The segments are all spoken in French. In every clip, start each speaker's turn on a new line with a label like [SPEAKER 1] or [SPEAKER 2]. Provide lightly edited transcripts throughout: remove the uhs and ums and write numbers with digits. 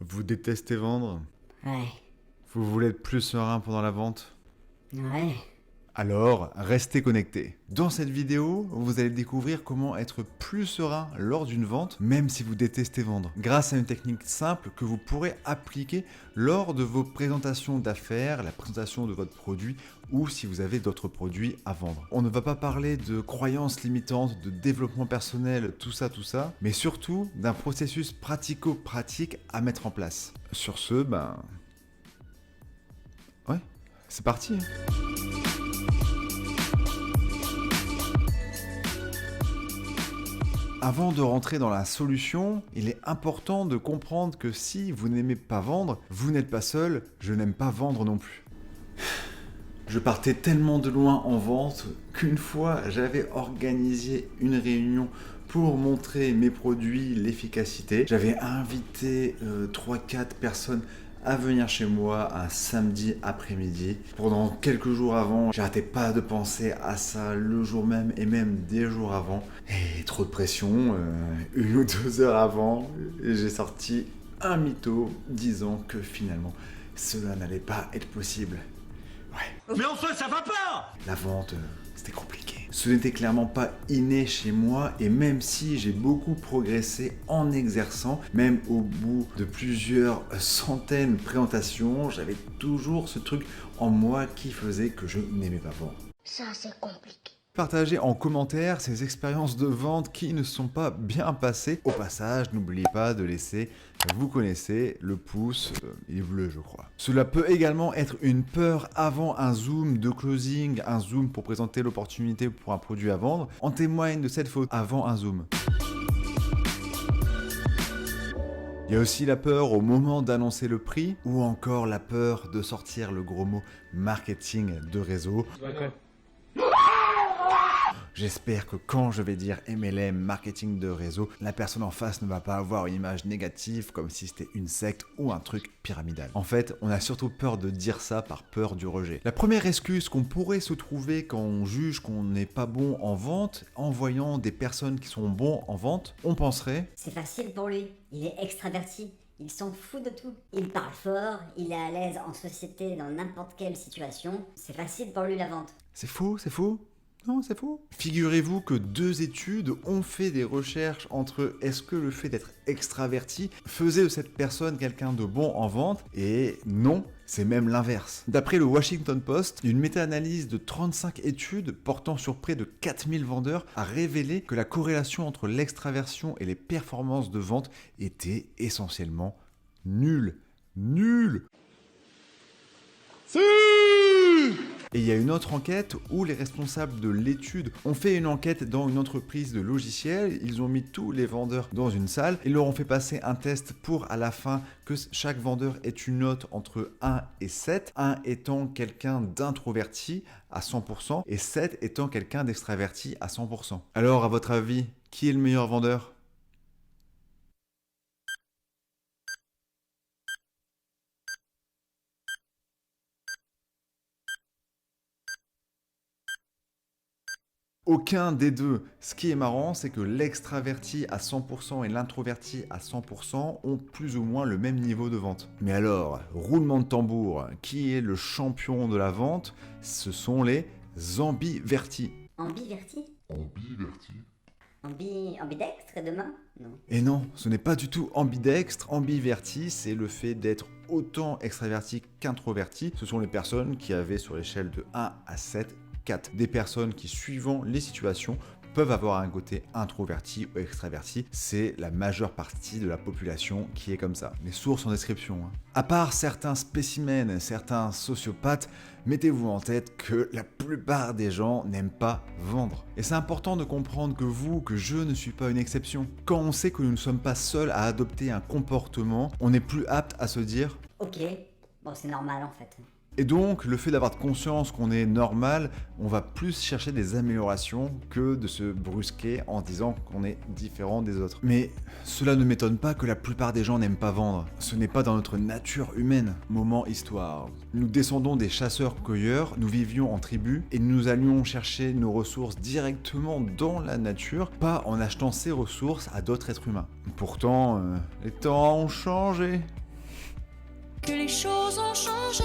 [SPEAKER 1] Vous détestez vendre?
[SPEAKER 2] Ouais.
[SPEAKER 1] Vous voulez être plus serein pendant la vente?
[SPEAKER 2] Ouais.
[SPEAKER 1] Alors, restez connectés. Dans cette vidéo, vous allez découvrir comment être plus serein lors d'une vente, même si vous détestez vendre, grâce à une technique simple que vous pourrez appliquer lors de vos présentations d'affaires, la présentation de votre produit ou si vous avez d'autres produits à vendre. On ne va pas parler de croyances limitantes, de développement personnel, tout ça, mais surtout d'un processus pratico-pratique à mettre en place. Sur ce, ouais, c'est parti. Avant de rentrer dans la solution, il est important de comprendre que si vous n'aimez pas vendre, vous n'êtes pas seul, je n'aime pas vendre non plus. Je partais tellement de loin en vente qu'une fois j'avais organisé une réunion pour montrer mes produits, l'efficacité. J'avais invité 3-4 personnes à venir chez moi un samedi après-midi. Pendant quelques jours avant, j'arrêtais pas de penser à ça le jour même et même des jours avant. Et trop de pression, 1 ou 2 heures avant, j'ai sorti un mytho disant que finalement cela n'allait pas être possible. Ouais.
[SPEAKER 3] Mais enfin, ça va pas!
[SPEAKER 1] La vente, c'était compliqué. Ce n'était clairement pas inné chez moi et même si j'ai beaucoup progressé en exerçant, même au bout de plusieurs centaines de présentations, j'avais toujours ce truc en moi qui faisait que je n'aimais pas vendre.
[SPEAKER 2] Ça, c'est compliqué.
[SPEAKER 1] Partagez en commentaire ces expériences de vente qui ne sont pas bien passées. Au passage, n'oubliez pas de laisser, vous connaissez, le pouce, il est bleu je crois. Cela peut également être une peur avant un zoom de closing, un zoom pour présenter l'opportunité pour un produit à vendre. En témoigne de cette faute avant un zoom. Il y a aussi la peur au moment d'annoncer le prix ou encore la peur de sortir le gros mot marketing de réseau. J'espère que quand je vais dire MLM, marketing de réseau, la personne en face ne va pas avoir une image négative comme si c'était une secte ou un truc pyramidal. En fait, on a surtout peur de dire ça par peur du rejet. La première excuse qu'on pourrait se trouver quand on juge qu'on n'est pas bon en vente, en voyant des personnes qui sont bons en vente, on penserait
[SPEAKER 2] C'est facile pour lui. Il est extraverti. Il s'en fout de tout. Il parle fort, il est à l'aise en société dans n'importe quelle situation. C'est facile pour lui la vente.
[SPEAKER 1] c'est faux, c'est faux. Non, c'est faux. Figurez-vous que 2 études ont fait des recherches entre est-ce que le fait d'être extraverti faisait de cette personne quelqu'un de bon en vente et non, c'est même l'inverse. D'après le Washington Post, une méta-analyse de 35 études portant sur près de 4000 vendeurs a révélé que la corrélation entre l'extraversion et les performances de vente était essentiellement nulle. Nulle. Et il y a une autre enquête où les responsables de l'étude ont fait une enquête dans une entreprise de logiciels. Ils ont mis tous les vendeurs dans une salle et leur ont fait passer un test pour à la fin que chaque vendeur ait une note entre 1 et 7. 1 étant quelqu'un d'introverti à 100% et 7 étant quelqu'un d'extraverti à 100%. Alors à votre avis, qui est le meilleur vendeur ? Aucun des deux. Ce qui est marrant, c'est que l'extraverti à 100% et l'introverti à 100% ont plus ou moins le même niveau de vente. Mais alors, roulement de tambour, qui est le champion de la vente? Ce sont les ambivertis.
[SPEAKER 2] Ambiverti Ambidextre demain? Non.
[SPEAKER 1] Et non, ce n'est pas du tout ambidextre. Ambiverti, c'est le fait d'être autant extraverti qu'introverti. Ce sont les personnes qui avaient sur l'échelle de 1 à 7 4. Des personnes qui, suivant les situations, peuvent avoir un côté introverti ou extraverti. C'est la majeure partie de la population qui est comme ça. Les sources en description. À part certains spécimens, certains sociopathes, mettez-vous en tête que la plupart des gens n'aiment pas vendre. Et c'est important de comprendre que je ne suis pas une exception. Quand on sait que nous ne sommes pas seuls à adopter un comportement, on est plus apte à se dire «
[SPEAKER 2] Ok. Bon, c'est normal en fait.
[SPEAKER 1] Et donc, le fait d'avoir conscience qu'on est normal, on va plus chercher des améliorations que de se brusquer en disant qu'on est différent des autres. Mais cela ne m'étonne pas que la plupart des gens n'aiment pas vendre. Ce n'est pas dans notre nature humaine. Moment histoire. Nous descendons des chasseurs-cueilleurs, nous vivions en tribu et nous allions chercher nos ressources directement dans la nature, pas en achetant ces ressources à d'autres êtres humains. Pourtant, les temps ont changé.
[SPEAKER 3] que les choses ont changé.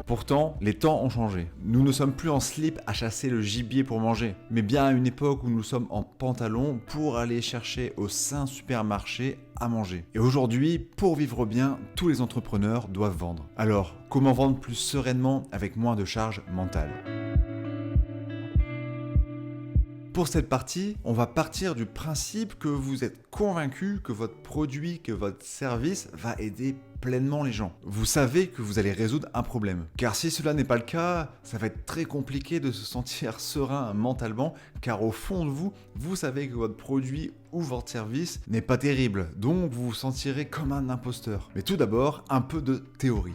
[SPEAKER 1] Pourtant, les temps ont changé. Nous ne sommes plus en slip à chasser le gibier pour manger, mais bien à une époque où nous sommes en pantalon pour aller chercher au sein supermarché à manger. Et aujourd'hui, pour vivre bien, tous les entrepreneurs doivent vendre. Alors, comment vendre plus sereinement avec moins de charge mentale ? Pour cette partie, on va partir du principe que vous êtes convaincu que votre produit, que votre service va aider pleinement les gens. Vous savez que vous allez résoudre un problème. Car si cela n'est pas le cas, ça va être très compliqué de se sentir serein mentalement, car au fond de vous, vous savez que votre produit ou votre service n'est pas terrible, donc vous vous sentirez comme un imposteur. Mais tout d'abord, un peu de théorie.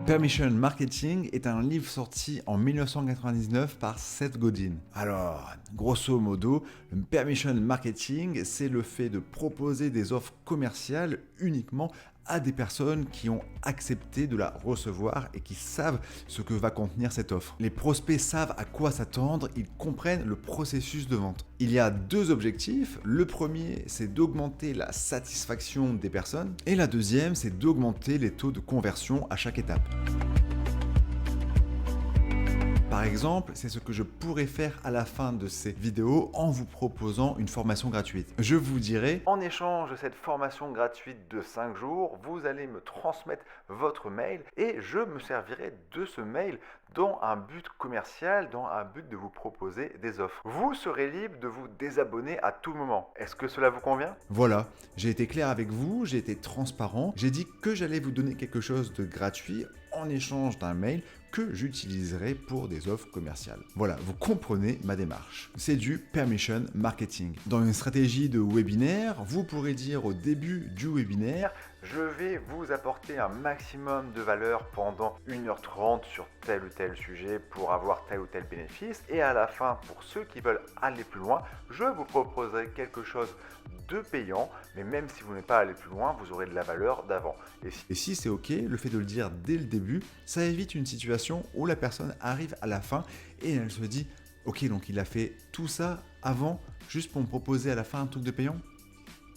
[SPEAKER 1] Permission Marketing est un livre sorti en 1999 par Seth Godin. Alors, grosso modo, le Permission Marketing, c'est le fait de proposer des offres commerciales uniquement à des personnes qui ont accepté de la recevoir et qui savent ce que va contenir cette offre. Les prospects savent à quoi s'attendre, ils comprennent le processus de vente. Il y a deux objectifs. Le premier, c'est d'augmenter la satisfaction des personnes et la deuxième, c'est d'augmenter les taux de conversion à chaque étape. Par exemple, c'est ce que je pourrais faire à la fin de ces vidéos en vous proposant une formation gratuite. Je vous dirai, en échange de cette formation gratuite de 5 jours, vous allez me transmettre votre mail et je me servirai de ce mail dans un but commercial, dans un but de vous proposer des offres. Vous serez libre de vous désabonner à tout moment. Est-ce que cela vous convient ? Voilà, j'ai été clair avec vous, j'ai été transparent, j'ai dit que j'allais vous donner quelque chose de gratuit en échange d'un mail que j'utiliserai pour des offres commerciales. Voilà, vous comprenez ma démarche. C'est du permission marketing. Dans une stratégie de webinaire, vous pourrez dire au début du webinaire, je vais vous apporter un maximum de valeur pendant 1h30 sur tel ou tel sujet pour avoir tel ou tel bénéfice. Et à la fin, pour ceux qui veulent aller plus loin, je vous proposerai quelque chose de payant, mais même si vous n'êtes pas allé plus loin, vous aurez de la valeur d'avant. Et si c'est ok, le fait de le dire dès le début, ça évite une situation où la personne arrive à la fin et elle se dit « Ok, donc il a fait tout ça avant, juste pour me proposer à la fin un truc de payant ?»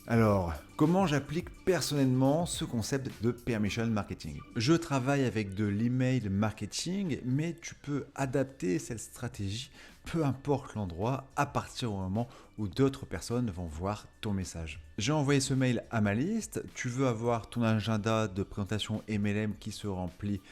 [SPEAKER 1] Alors, comment j'applique personnellement ce concept de permission marketing ? Je travaille avec de l'email marketing, mais tu peux adapter cette stratégie, peu importe l'endroit, à partir du moment où d'autres personnes vont voir ton message. J'ai envoyé ce mail à ma liste, tu veux avoir ton agenda de présentation MLM qui se remplit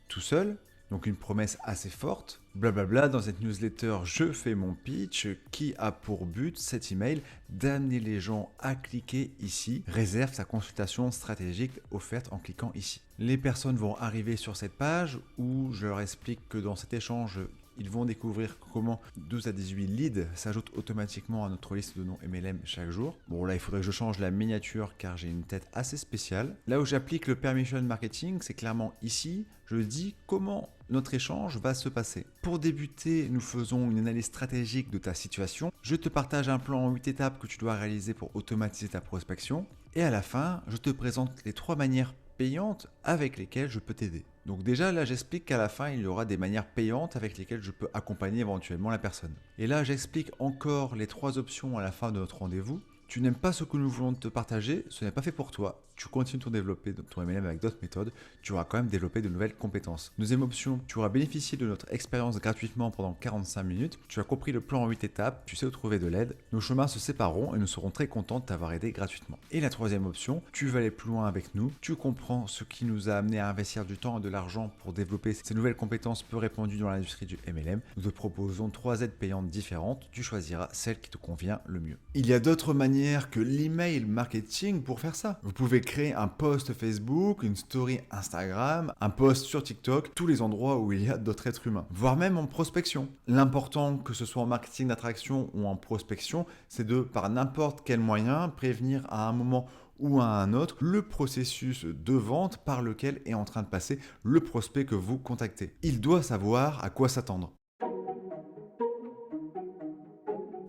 [SPEAKER 1] tout seul, donc une promesse assez forte. Blablabla, dans cette newsletter, je fais mon pitch qui a pour but, cet email, d'amener les gens à cliquer ici, réserve sa consultation stratégique offerte en cliquant ici. Les personnes vont arriver sur cette page où je leur explique que dans cet échange, ils vont découvrir comment 12 à 18 leads s'ajoutent automatiquement à notre liste de noms MLM chaque jour. Bon là, il faudrait que je change la miniature car j'ai une tête assez spéciale. Là où j'applique le permission marketing, c'est clairement ici, je dis comment notre échange va se passer. Pour débuter, nous faisons une analyse stratégique de ta situation. Je te partage un plan en 8 étapes que tu dois réaliser pour automatiser ta prospection. Et à la fin, je te présente les 3 manières payantes avec lesquelles je peux t'aider. Donc déjà là j'explique qu'à la fin il y aura des manières payantes avec lesquelles je peux accompagner éventuellement la personne. Et là j'explique encore les 3 options à la fin de notre rendez-vous. Tu n'aimes pas ce que nous voulons te partager, ce n'est pas fait pour toi. Tu continues de développer ton MLM avec d'autres méthodes, tu auras quand même développé de nouvelles compétences. Deuxième option, tu auras bénéficié de notre expérience gratuitement pendant 45 minutes. Tu as compris le plan en 8 étapes, tu sais où trouver de l'aide. Nos chemins se sépareront et nous serons très contents de t'avoir aidé gratuitement. Et la troisième option, tu veux aller plus loin avec nous, tu comprends ce qui nous a amené à investir du temps et de l'argent pour développer ces nouvelles compétences peu répandues dans l'industrie du MLM. Nous te proposons 3 aides payantes différentes, tu choisiras celle qui te convient le mieux. Il y a d'autres manières que l'email marketing pour faire ça. Vous pouvez créer un post Facebook, une story Instagram, un post sur TikTok, tous les endroits où il y a d'autres êtres humains, voire même en prospection. L'important, que ce soit en marketing d'attraction ou en prospection, c'est de, par n'importe quel moyen, prévenir à un moment ou à un autre le processus de vente par lequel est en train de passer le prospect que vous contactez. Il doit savoir à quoi s'attendre.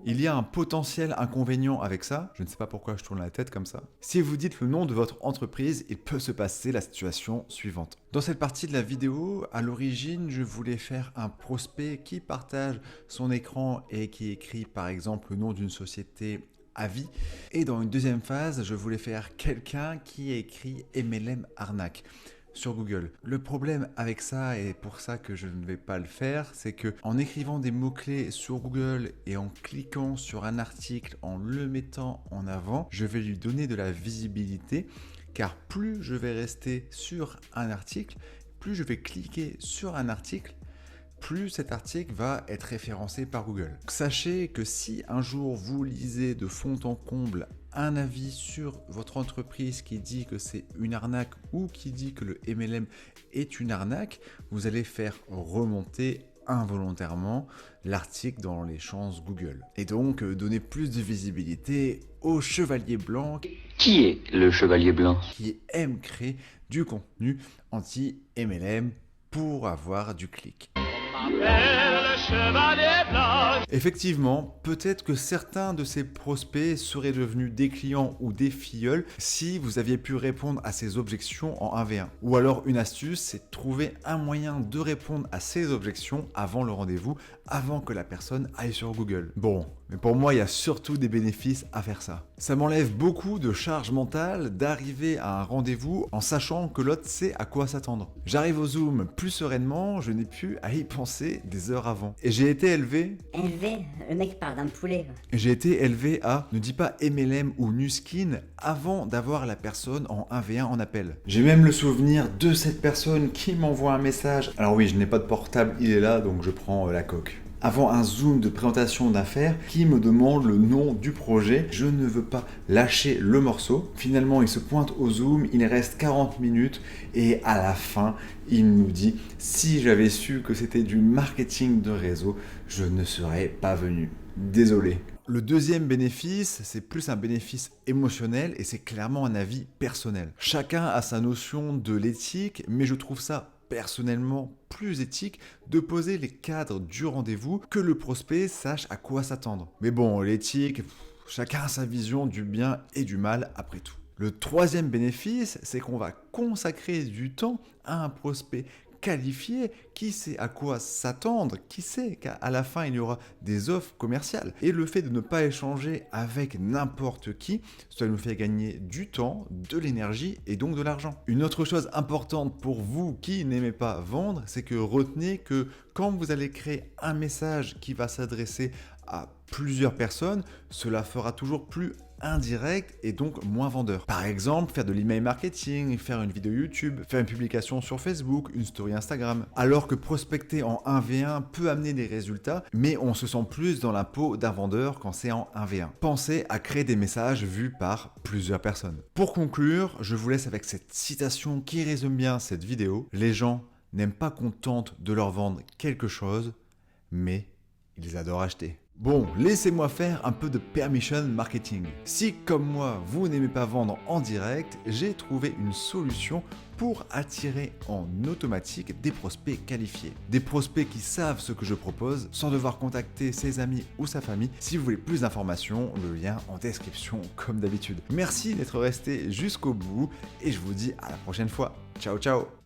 [SPEAKER 1] Il y a un potentiel inconvénient avec ça, je ne sais pas pourquoi je tourne la tête comme ça. Si vous dites le nom de votre entreprise, il peut se passer la situation suivante. Dans cette partie de la vidéo, à l'origine, je voulais faire un prospect qui partage son écran et qui écrit par exemple le nom d'une société à vie. Et dans une deuxième phase, je voulais faire quelqu'un qui a écrit MLM arnaque sur Google. Le problème avec ça, et pour ça que je ne vais pas le faire, c'est que en écrivant des mots-clés sur Google et en cliquant sur un article, en le mettant en avant, je vais lui donner de la visibilité, car plus je vais rester sur un article, plus je vais cliquer sur un article, plus cet article va être référencé par Google. Sachez que si un jour vous lisez de fond en comble un avis sur votre entreprise qui dit que c'est une arnaque ou qui dit que le MLM est une arnaque, vous allez faire remonter involontairement l'article dans les chances Google. Et donc donner plus de visibilité au chevalier blanc.
[SPEAKER 3] Qui est le chevalier blanc?
[SPEAKER 1] Qui aime créer du contenu anti-MLM pour avoir du clic. Effectivement, peut-être que certains de ces prospects seraient devenus des clients ou des filleuls si vous aviez pu répondre à ces objections en 1v1. Ou alors une astuce, c'est de trouver un moyen de répondre à ces objections avant le rendez-vous, avant que la personne aille sur Google. Bon, mais pour moi, il y a surtout des bénéfices à faire ça. Ça m'enlève beaucoup de charge mentale d'arriver à un rendez-vous en sachant que l'autre sait à quoi s'attendre. J'arrive au Zoom plus sereinement, je n'ai plus à y penser des heures avant. Et j'ai été élevé...
[SPEAKER 2] Le mec parle d'un poulet.
[SPEAKER 1] J'ai été élevé à ne dis pas MLM ou Nuskin avant d'avoir la personne en 1v1 en appel. J'ai même le souvenir de cette personne qui m'envoie un message. Alors oui, je n'ai pas de portable, il est là, donc je prends la coque. Avant un Zoom de présentation d'affaires qui me demande le nom du projet. Je ne veux pas lâcher le morceau. Finalement, il se pointe au Zoom, il reste 40 minutes et à la fin, il nous dit « Si j'avais su que c'était du marketing de réseau, je ne serais pas venu. Désolé. » Le deuxième bénéfice, c'est plus un bénéfice émotionnel et c'est clairement un avis personnel. Chacun a sa notion de l'éthique, mais je trouve ça personnellement plus éthique de poser les cadres du rendez-vous, que le prospect sache à quoi s'attendre. Mais bon, l'éthique, chacun a sa vision du bien et du mal après tout. Le troisième bénéfice, c'est qu'on va consacrer du temps à un prospect qualifié, qui sait à quoi s'attendre, qui sait qu'à la fin il y aura des offres commerciales. Et le fait de ne pas échanger avec n'importe qui, ça nous fait gagner du temps, de l'énergie et donc de l'argent. Une autre chose importante pour vous qui n'aimez pas vendre, c'est que retenez que quand vous allez créer un message qui va s'adresser à plusieurs personnes, cela fera toujours plus indirect et donc moins vendeur. Par exemple, faire de l'email marketing, faire une vidéo YouTube, faire une publication sur Facebook, une story Instagram. Alors que prospecter en 1v1 peut amener des résultats, mais on se sent plus dans la peau d'un vendeur quand c'est en 1v1. Pensez à créer des messages vus par plusieurs personnes. Pour conclure, je vous laisse avec cette citation qui résume bien cette vidéo. Les gens n'aiment pas qu'on tente de leur vendre quelque chose, mais ils adorent acheter. Bon, laissez-moi faire un peu de permission marketing. Si, comme moi, vous n'aimez pas vendre en direct, j'ai trouvé une solution pour attirer en automatique des prospects qualifiés. Des prospects qui savent ce que je propose sans devoir contacter ses amis ou sa famille. Si vous voulez plus d'informations, le lien en description comme d'habitude. Merci d'être resté jusqu'au bout et je vous dis à la prochaine fois. Ciao ciao!